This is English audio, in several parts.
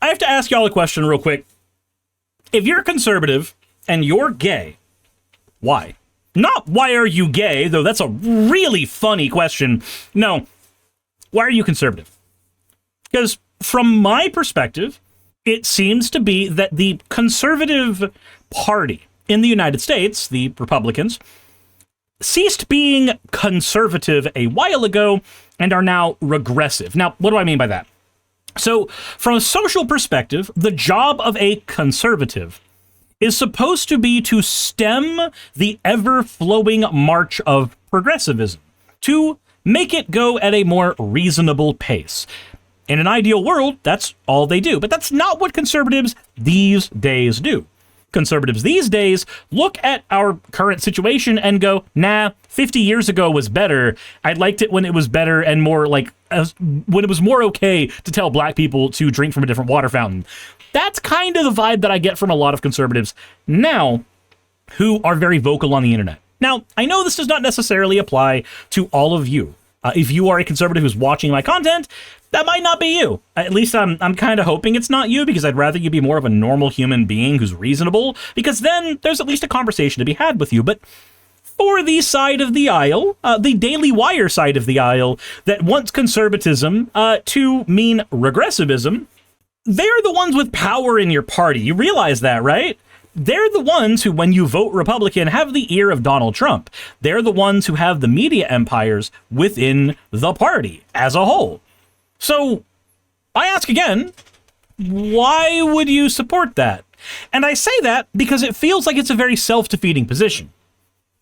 I have to ask y'all a question real quick. If you're a conservative and you're gay, why? Not why are you gay, though that's a really funny question. No, why are you conservative? Because from my perspective, it seems to be that the conservative party in the United States, the Republicans, ceased being conservative a while ago and are now regressive. Now, what do I mean by that? So, from a social perspective, the job of a conservative is supposed to be to stem the ever-flowing march of progressivism, to make it go at a more reasonable pace. In an ideal world, that's all they do, but that's not what conservatives these days do. Conservatives these days look at our current situation and go, nah, 50 years ago was better. I liked it when it was better and more like, when it was more okay to tell black people to drink from a different water fountain. That's kind of the vibe that I get from a lot of conservatives now who are very vocal on the internet. Now, I know this does not necessarily apply to all of you. If you are a conservative who's watching my content, that might not be you. At least I'm kind of hoping it's not you, because I'd rather you be more of a normal human being who's reasonable, because then there's at least a conversation to be had with you. But for the side of the aisle, the Daily Wire side of the aisle, that wants conservatism to mean regressivism, they're the ones with power in your party. You realize that, right? They're the ones who, when you vote Republican, have the ear of Donald Trump. They're the ones who have the media empires within the party as a whole. So, I ask again, why would you support that? And I say that because it feels like it's a very self-defeating position.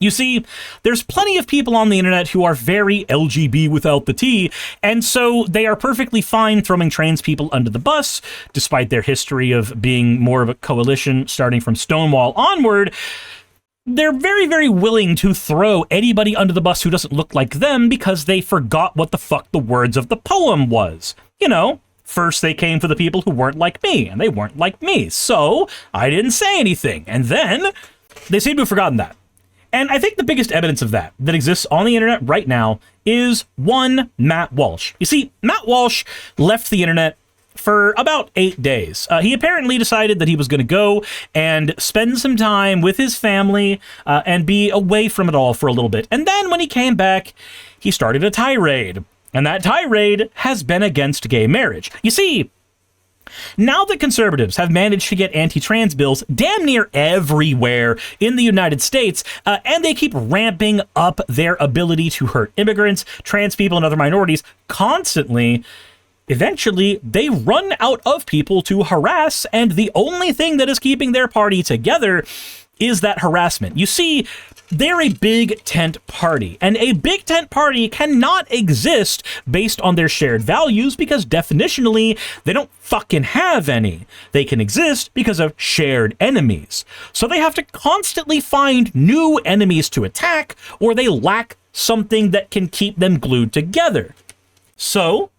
You see, there's plenty of people on the internet who are very LGB without the T, and so they are perfectly fine throwing trans people under the bus, despite their history of being more of a coalition starting from Stonewall onward. They're very, very willing to throw anybody under the bus who doesn't look like them because they forgot what the fuck the words of the poem was. You know, first they came for the people who weren't like me, and they weren't like me, so I didn't say anything. And then they seem to have forgotten that. And I think the biggest evidence of that exists on the internet right now is one Matt Walsh. You see, Matt Walsh left the internet for about 8 days. He apparently decided that he was going to go and spend some time with his family and be away from it all for a little bit. And then when he came back, he started a tirade. And that tirade has been against gay marriage. You see, now that conservatives have managed to get anti-trans bills damn near everywhere in the United States, and they keep ramping up their ability to hurt immigrants, trans people, and other minorities constantly, eventually they run out of people to harass, and the only thing that is keeping their party together is that harassment. You see, they're a big tent party, and a big tent party cannot exist based on their shared values because definitionally they don't fucking have any. They can exist because of shared enemies. So they have to constantly find new enemies to attack, or they lack something that can keep them glued together. So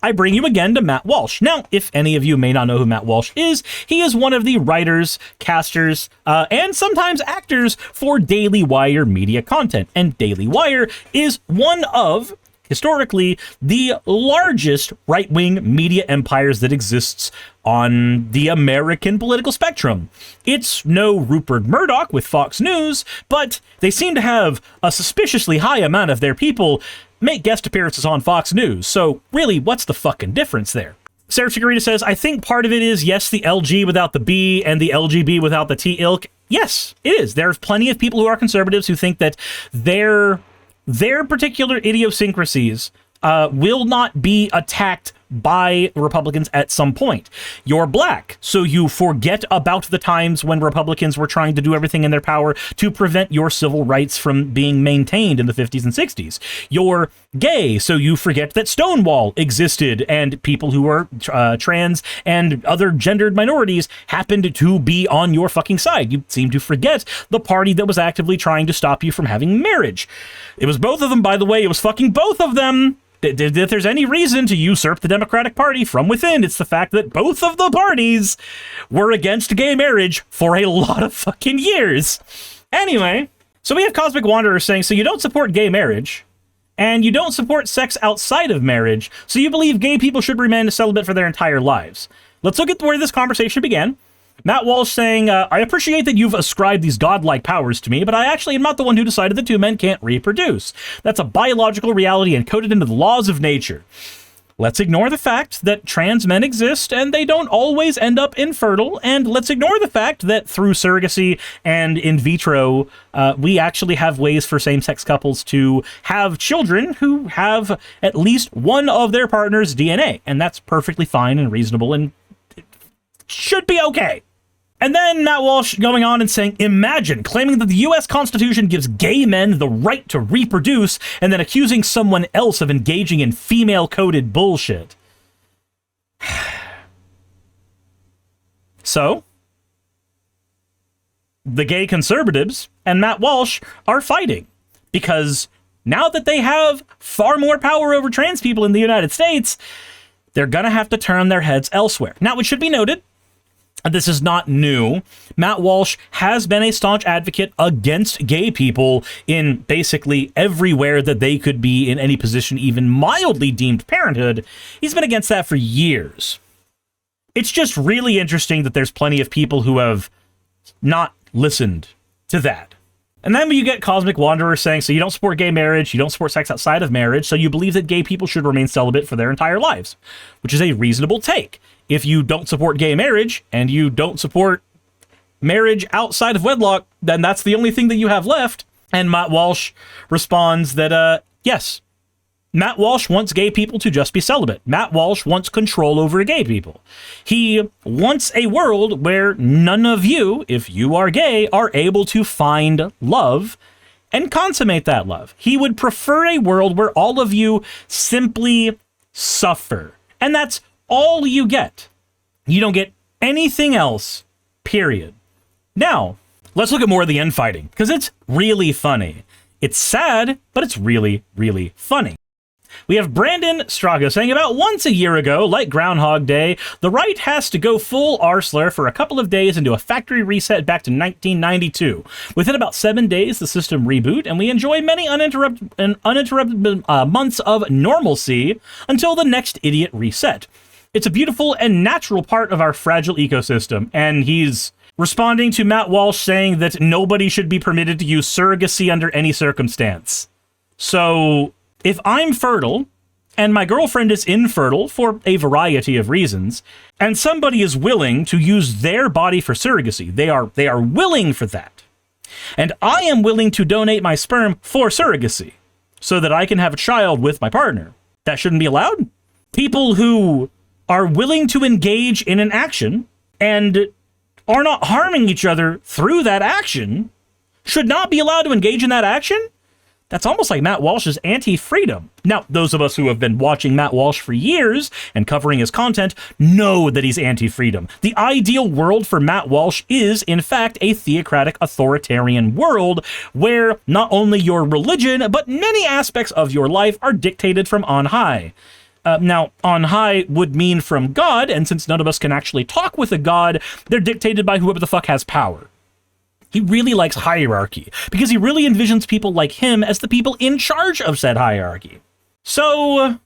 I bring you again to Matt Walsh. Now, if any of you may not know who Matt Walsh is, he is one of the writers, casters, and sometimes actors for Daily Wire media content. And Daily Wire is one of, historically, the largest right-wing media empires that exists on the American political spectrum. It's no Rupert Murdoch with Fox News, but they seem to have a suspiciously high amount of their people make guest appearances on Fox News. So really, what's the fucking difference there? Sarah Chigarita says, I think part of it is, yes, the LG without the B and the LGB without the T ilk. Yes, it is. There's plenty of people who are conservatives who think that their particular idiosyncrasies will not be attacked by Republicans at some point. You're black, so you forget about the times when Republicans were trying to do everything in their power to prevent your civil rights from being maintained in the 50s and 60s. You're gay, so you forget that Stonewall existed and people who are trans and other gendered minorities happened to be on your fucking side. You seem to forget the party that was actively trying to stop you from having marriage. It was both of them, by the way. It was fucking both of them. If there's any reason to usurp the Democratic Party from within, it's the fact that both of the parties were against gay marriage for a lot of fucking years. Anyway, so we have Cosmic Wanderer saying, so you don't support gay marriage, And you don't support sex outside of marriage, so you believe gay people should remain celibate for their entire lives. Let's look at where this conversation began. Matt Walsh saying, I appreciate that you've ascribed these godlike powers to me, but I actually am not the one who decided that two men can't reproduce. That's a biological reality encoded into the laws of nature. Let's ignore the fact that trans men exist and they don't always end up infertile, and let's ignore the fact that through surrogacy and in vitro, we actually have ways for same-sex couples to have children who have at least one of their partner's DNA, and that's perfectly fine and reasonable and should be okay. And then Matt Walsh going on and saying, imagine claiming that the U.S. Constitution gives gay men the right to reproduce and then accusing someone else of engaging in female-coded bullshit. So, the gay conservatives and Matt Walsh are fighting because now that they have far more power over trans people in the United States, they're going to have to turn their heads elsewhere. Now, it should be noted, this is not new. Matt Walsh has been a staunch advocate against gay people in basically everywhere that they could be in any position, even mildly deemed parenthood. He's been against that for years. It's just really interesting that there's plenty of people who have not listened to that. And then you get Cosmic Wanderer saying, so you don't support gay marriage, you don't support sex outside of marriage, so you believe that gay people should remain celibate for their entire lives, which is a reasonable take. If you don't support gay marriage and you don't support marriage outside of wedlock, then that's the only thing that you have left. And Matt Walsh responds that, yes, Matt Walsh wants gay people to just be celibate. Matt Walsh wants control over gay people. He wants a world where none of you, if you are gay, are able to find love and consummate that love. He would prefer a world where all of you simply suffer. And that's all you get. You don't get anything else, period. Now, let's look at more of the infighting, because it's really funny. It's sad, but it's really, really funny. We have Brandon Strago saying, about once a year ago, like Groundhog Day, the right has to go full Arsler for a couple of days and do a factory reset back to 1992. Within about 7 days, the system reboot, and we enjoy many uninterrupted months of normalcy until the next idiot reset. It's a beautiful and natural part of our fragile ecosystem, and he's responding to Matt Walsh saying that nobody should be permitted to use surrogacy under any circumstance. So, if I'm fertile, and my girlfriend is infertile for a variety of reasons, and somebody is willing to use their body for surrogacy, they are willing for that, and I am willing to donate my sperm for surrogacy, so that I can have a child with my partner, that shouldn't be allowed? People who are willing to engage in an action and are not harming each other through that action should not be allowed to engage in that action? That's almost like Matt Walsh's anti-freedom. Now, those of us who have been watching Matt Walsh for years and covering his content know that he's anti-freedom. The ideal world for Matt Walsh is, in fact, a theocratic authoritarian world where not only your religion, but many aspects of your life are dictated from on high. Now, on high would mean from God, and since none of us can actually talk with a God, they're dictated by whoever the fuck has power. He really likes hierarchy, because he really envisions people like him as the people in charge of said hierarchy. So,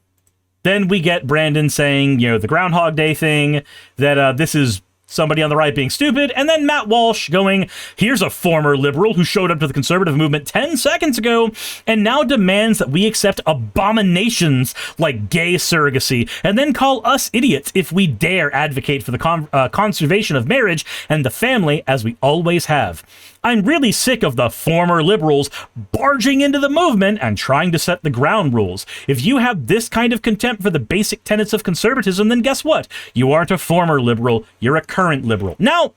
then we get Brandon saying, the Groundhog Day thing, that this is somebody on the right being stupid, and then Matt Walsh going, here's a former liberal who showed up to the conservative movement 10 seconds ago and now demands that we accept abominations like gay surrogacy and then call us idiots if we dare advocate for the conservation of marriage and the family as we always have. I'm really sick of the former liberals barging into the movement and trying to set the ground rules. If you have this kind of contempt for the basic tenets of conservatism, then guess what? You aren't a former liberal, you're a current liberal. Now,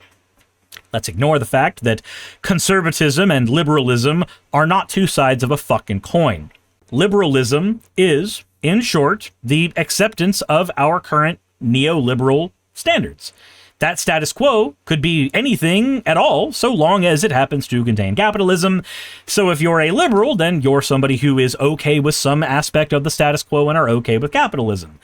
let's ignore the fact that conservatism and liberalism are not two sides of a fucking coin. Liberalism is, in short, the acceptance of our current neoliberal standards. That status quo could be anything at all, so long as it happens to contain capitalism. So if you're a liberal, then you're somebody who is okay with some aspect of the status quo and are okay with capitalism.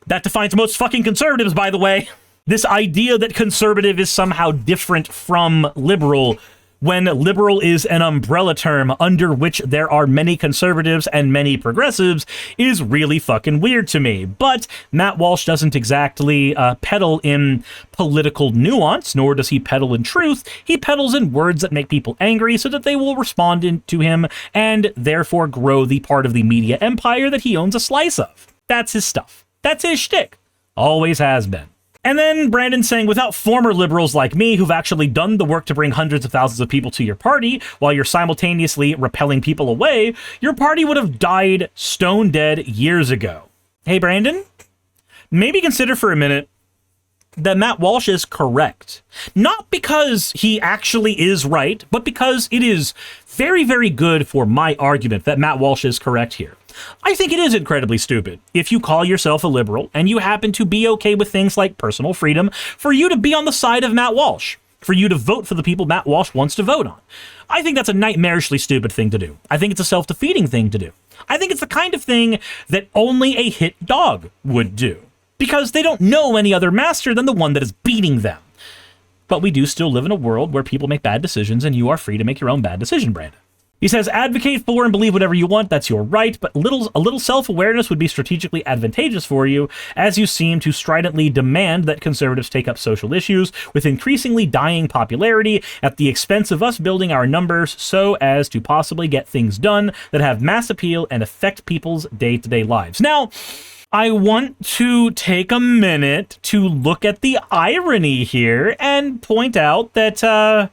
That defines most fucking conservatives, by the way. This idea that conservative is somehow different from liberal when liberal is an umbrella term under which there are many conservatives and many progressives is really fucking weird to me. But Matt Walsh doesn't exactly peddle in political nuance, nor does he peddle in truth. He peddles in words that make people angry so that they will respond to him and therefore grow the part of the media empire that he owns a slice of. That's his stuff. That's his shtick. Always has been. And then Brandon saying, without former liberals like me who've actually done the work to bring hundreds of thousands of people to your party while you're simultaneously repelling people away, your party would have died stone dead years ago. Hey, Brandon, maybe consider for a minute that Matt Walsh is correct. Not because he actually is right, but because it is very, very good for my argument that Matt Walsh is correct here. I think it is incredibly stupid if you call yourself a liberal and you happen to be okay with things like personal freedom for you to be on the side of Matt Walsh, for you to vote for the people Matt Walsh wants to vote on. I think that's a nightmarishly stupid thing to do. I think it's a self-defeating thing to do. I think it's the kind of thing that only a hit dog would do, because they don't know any other master than the one that is beating them. But we do still live in a world where people make bad decisions, and you are free to make your own bad decision, Brandon. He says, advocate for and believe whatever you want, that's your right, but a little self-awareness would be strategically advantageous for you, as you seem to stridently demand that conservatives take up social issues with increasingly dying popularity at the expense of us building our numbers so as to possibly get things done that have mass appeal and affect people's day-to-day lives. Now, I want to take a minute to look at the irony here and point out that,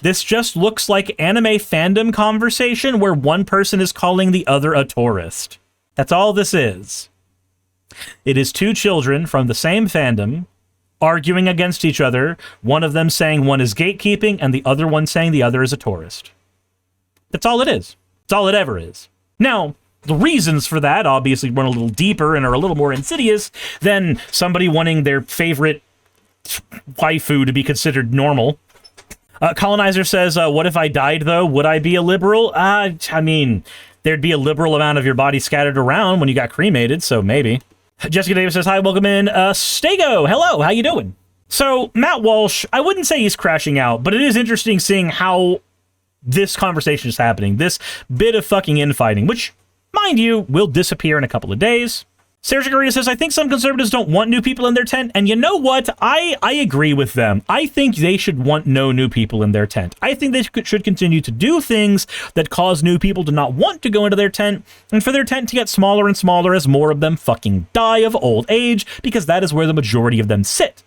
this just looks like anime fandom conversation where one person is calling the other a tourist. That's all this is. It is two children from the same fandom arguing against each other, one of them saying one is gatekeeping and the other one saying the other is a tourist. That's all it is. That's all it ever is. Now, the reasons for that obviously run a little deeper and are a little more insidious than somebody wanting their favorite waifu to be considered normal. Colonizer says, what if I died, though? Would I be a liberal? I mean, there'd be a liberal amount of your body scattered around when you got cremated, so maybe. Jessica Davis says, hi, welcome in. Stego, hello, how you doing? So, Matt Walsh, I wouldn't say he's crashing out, but it is interesting seeing how this conversation is happening. This bit of fucking infighting, which, mind you, will disappear in a couple of days. Sarah Jagarita says, I think some conservatives don't want new people in their tent, and you know what? I agree with them. I think they should want no new people in their tent. I think they should continue to do things that cause new people to not want to go into their tent, and for their tent to get smaller and smaller as more of them fucking die of old age, because that is where the majority of them sit.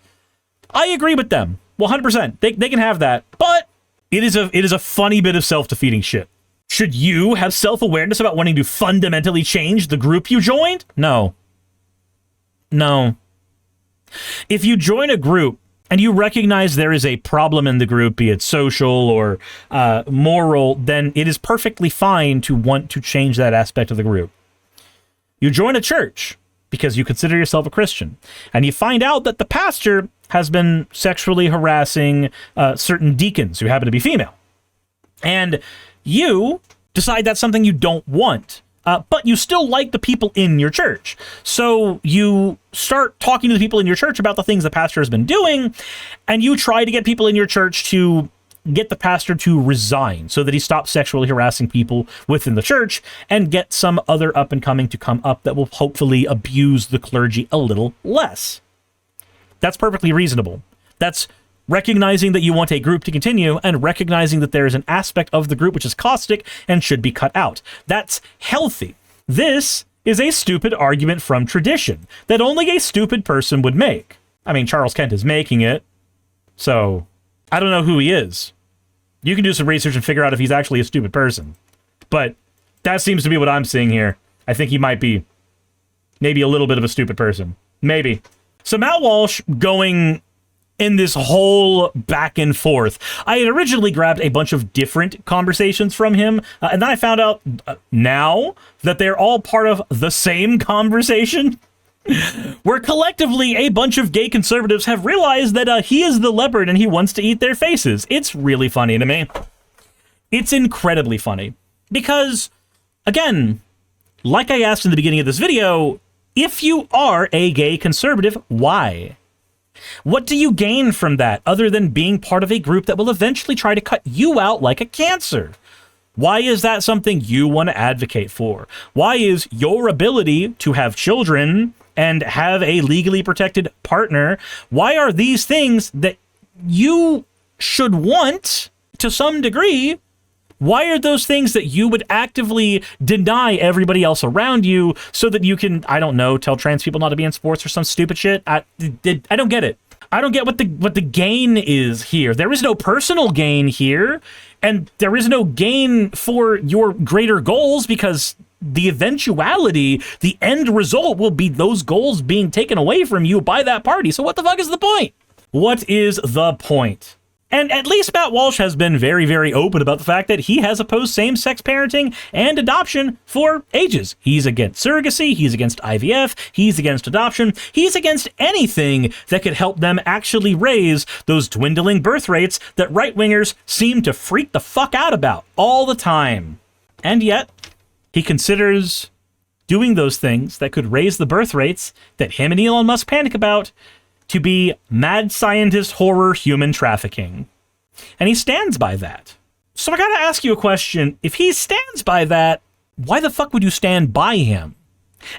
I agree with them. 100%. They can have that, but it is a funny bit of self-defeating shit. Should you have self-awareness about wanting to fundamentally change the group you joined? No. No. If you join a group and you recognize there is a problem in the group, be it social or moral, then it is perfectly fine to want to change that aspect of the group. You join a church because you consider yourself a Christian, and you find out that the pastor has been sexually harassing certain deacons who happen to be female. And you decide that's something you don't want. But you still like the people in your church. So you start talking to the people in your church about the things the pastor has been doing, and you try to get people in your church to get the pastor to resign so that he stops sexually harassing people within the church and get some other up-and-coming to come up that will hopefully abuse the clergy a little less. That's perfectly reasonable. That's recognizing that you want a group to continue and recognizing that there is an aspect of the group which is caustic and should be cut out. That's healthy. This is a stupid argument from tradition that only a stupid person would make. I mean, Charles Kent is making it, so I don't know who he is. You can do some research and figure out if he's actually a stupid person. But that seems to be what I'm seeing here. I think he might be maybe a little bit of a stupid person. Maybe. So Matt Walsh going in this whole back and forth. I had originally grabbed a bunch of different conversations from him, and then I found out now that they're all part of the same conversation, where collectively a bunch of gay conservatives have realized that he is the leopard and he wants to eat their faces. It's really funny to me. It's incredibly funny. Because, again, like I asked in the beginning of this video, if you are a gay conservative, why? What do you gain from that other than being part of a group that will eventually try to cut you out like a cancer? Why is that something you want to advocate for? Why is your ability to have children and have a legally protected partner, why are these things that you should want to some degree, why are those things that you would actively deny everybody else around you so that you can, I don't know, tell trans people not to be in sports or some stupid shit? I don't get it. I don't get what the gain is here. There is no personal gain here, and there is no gain for your greater goals because the eventuality, the end result will be those goals being taken away from you by that party. So what the fuck is the point? What is the point? And at least Matt Walsh has been very, very open about the fact that he has opposed same-sex parenting and adoption for ages. He's against surrogacy, he's against IVF, he's against adoption, he's against anything that could help them actually raise those dwindling birth rates that right-wingers seem to freak the fuck out about all the time. And yet, he considers doing those things that could raise the birth rates that him and Elon Musk panic about to be mad scientist horror human trafficking. And he stands by that. So I gotta ask you a question. If he stands by that, why the fuck would you stand by him?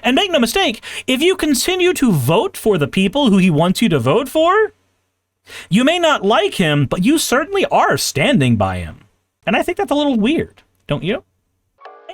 And make no mistake, if you continue to vote for the people who he wants you to vote for, you may not like him, but you certainly are standing by him. And I think that's a little weird, don't you?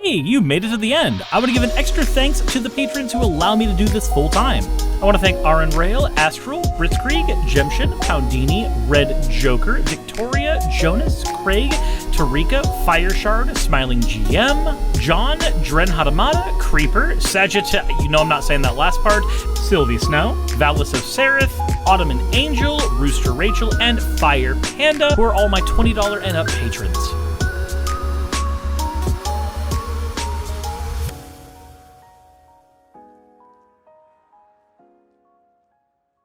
Hey, you made it to the end. I want to give an extra thanks to the patrons who allow me to do this full time. I want to thank Aaron Rail, Astral, Britzkrieg, Jemshin, Poundini, Red Joker, Victoria, Jonas, Craig, Tarika, Fireshard, Smiling GM, John, Dren Hadamada, Creeper, Sagitta, you know I'm not saying that last part, Sylvie Snow, Valis of Seraph, Ottoman Angel, Rooster Rachel, and Fire Panda, who are all my $20 and up patrons.